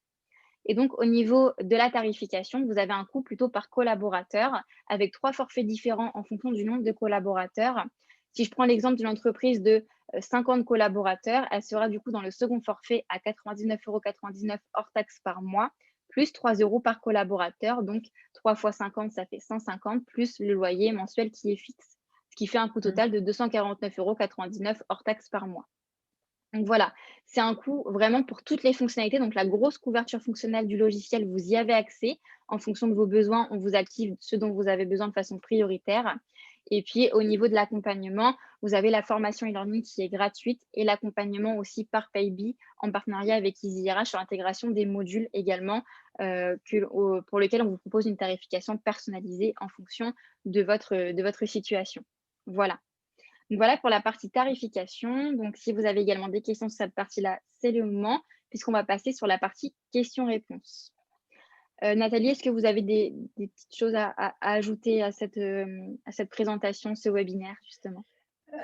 Et donc, au niveau de la tarification, vous avez un coût plutôt par collaborateur avec 3 forfaits différents en fonction du nombre de collaborateurs. Si je prends l'exemple d'une entreprise de 50 collaborateurs, elle sera du coup dans le second forfait à 99,99 € hors taxe par mois, plus 3 € par collaborateur. Donc, 3 fois 50, ça fait 150, plus le loyer mensuel qui est fixe, ce qui fait un coût total de 249,99 € hors taxe par mois. Donc voilà, c'est un coût vraiment pour toutes les fonctionnalités. Donc la grosse couverture fonctionnelle du logiciel, vous y avez accès. En fonction de vos besoins, on vous active ce dont vous avez besoin de façon prioritaire. Et puis au niveau de l'accompagnement, vous avez la formation e-learning qui est gratuite et l'accompagnement aussi par Paybe en partenariat avec EasyRH sur l'intégration des modules également pour lesquels on vous propose une tarification personnalisée en fonction de votre situation. Voilà. Donc voilà pour la partie tarification. Donc, si vous avez également des questions sur cette partie-là, c'est le moment, puisqu'on va passer sur la partie questions-réponses. Nathalie, est-ce que vous avez des petites choses à ajouter à cette présentation, ce webinaire, justement?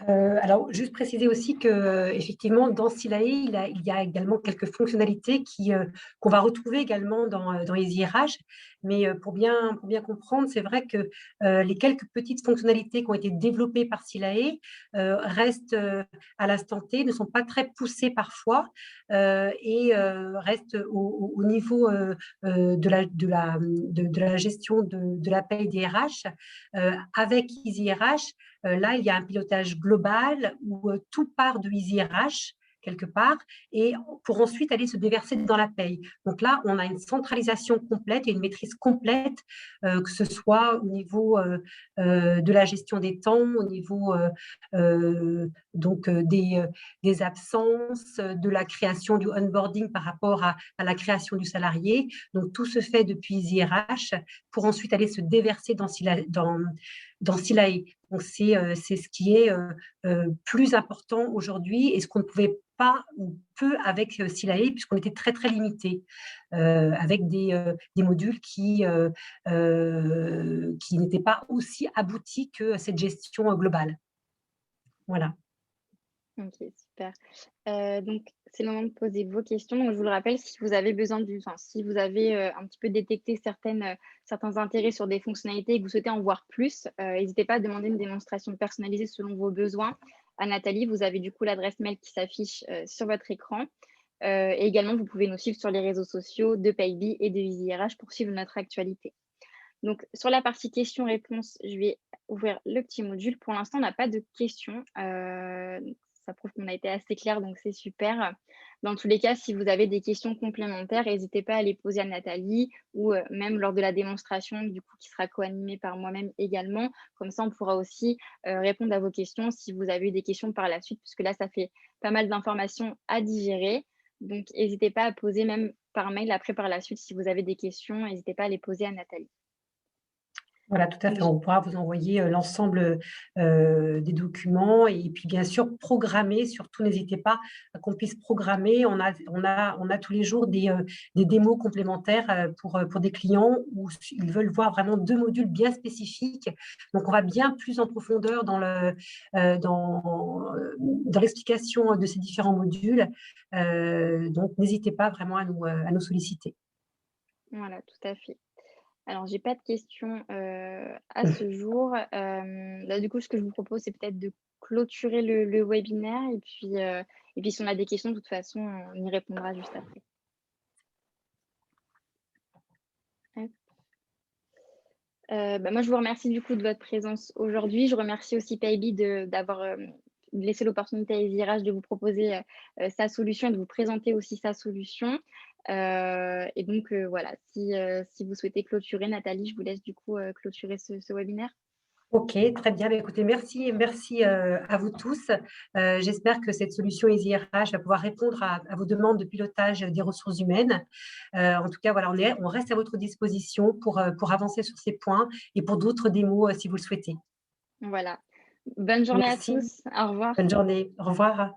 Alors, juste préciser aussi que effectivement dans Silae, il y a également quelques fonctionnalités qu'on va retrouver également dans EasyRH. Mais pour bien comprendre, c'est vrai que les quelques petites fonctionnalités qui ont été développées par Silae restent à l'instant T, ne sont pas très poussées parfois et restent au niveau de la gestion de la paye des RH. Avec EasyRH, là, il y a un pilotage global où tout part de EasyRH quelque part, et pour ensuite aller se déverser dans la paye. Donc là, on a une centralisation complète et une maîtrise complète, que ce soit au niveau de la gestion des temps, au niveau des absences, de la création du onboarding par rapport à la création du salarié. Donc tout se fait depuis EasyRH pour ensuite aller se déverser dans Silae. Donc, c'est ce qui est plus important aujourd'hui et ce qu'on ne pouvait pas ou peu avec Silae, puisqu'on était très, très limité avec des modules qui n'étaient pas aussi aboutis que cette gestion globale. Voilà. Ok, super. Donc, c'est le moment de poser vos questions. Donc, je vous le rappelle, si vous avez besoin si vous avez un petit peu détecté certains intérêts sur des fonctionnalités et que vous souhaitez en voir plus, n'hésitez pas à demander une démonstration personnalisée selon vos besoins à Nathalie. Vous avez du coup l'adresse mail qui s'affiche sur votre écran. Et également, vous pouvez nous suivre sur les réseaux sociaux de Paybe et de EasyRH pour suivre notre actualité. Donc, sur la partie questions-réponses, je vais ouvrir le petit module. Pour l'instant, on n'a pas de questions. Ça prouve qu'on a été assez clair, donc c'est super. Dans tous les cas, si vous avez des questions complémentaires, n'hésitez pas à les poser à Nathalie ou même lors de la démonstration, du coup, qui sera co-animée par moi-même également. Comme ça, on pourra aussi répondre à vos questions si vous avez eu des questions par la suite, puisque là, ça fait pas mal d'informations à digérer. Donc, n'hésitez pas à poser même par mail après par la suite si vous avez des questions, n'hésitez pas à les poser à Nathalie. Voilà, tout à fait. Donc, On pourra vous envoyer, l'ensemble, des documents et puis bien sûr programmer, surtout n'hésitez pas à qu'on puisse programmer. On a tous les jours des démos complémentaires, pour des clients où ils veulent voir vraiment 2 modules bien spécifiques. Donc on va bien plus en profondeur dans l'explication de ces différents modules. Donc n'hésitez pas vraiment à nous solliciter. voilà, tout à fait. Alors, j'ai pas de questions, à ce jour. Là, du coup, ce que je vous propose, c'est peut-être de clôturer le webinaire et puis si on a des questions, de toute façon, on y répondra juste après. Hop. Moi, je vous remercie du coup de votre présence aujourd'hui. Je remercie aussi Paybi d'avoir, laissé l'opportunité à EasyRH de vous proposer, sa solution et de vous présenter aussi sa solution. Et donc, voilà, si vous souhaitez clôturer, Nathalie, je vous laisse du coup, clôturer ce webinaire. OK, très bien. Bah, écoutez, merci, à vous tous. J'espère que cette solution EasyRH va pouvoir répondre à vos demandes de pilotage des ressources humaines. En tout cas, voilà, on reste à votre disposition pour avancer sur ces points et pour d'autres démos, si vous le souhaitez. Voilà. Bonne journée à Merci, tous. Au revoir. bonne journée. Au revoir.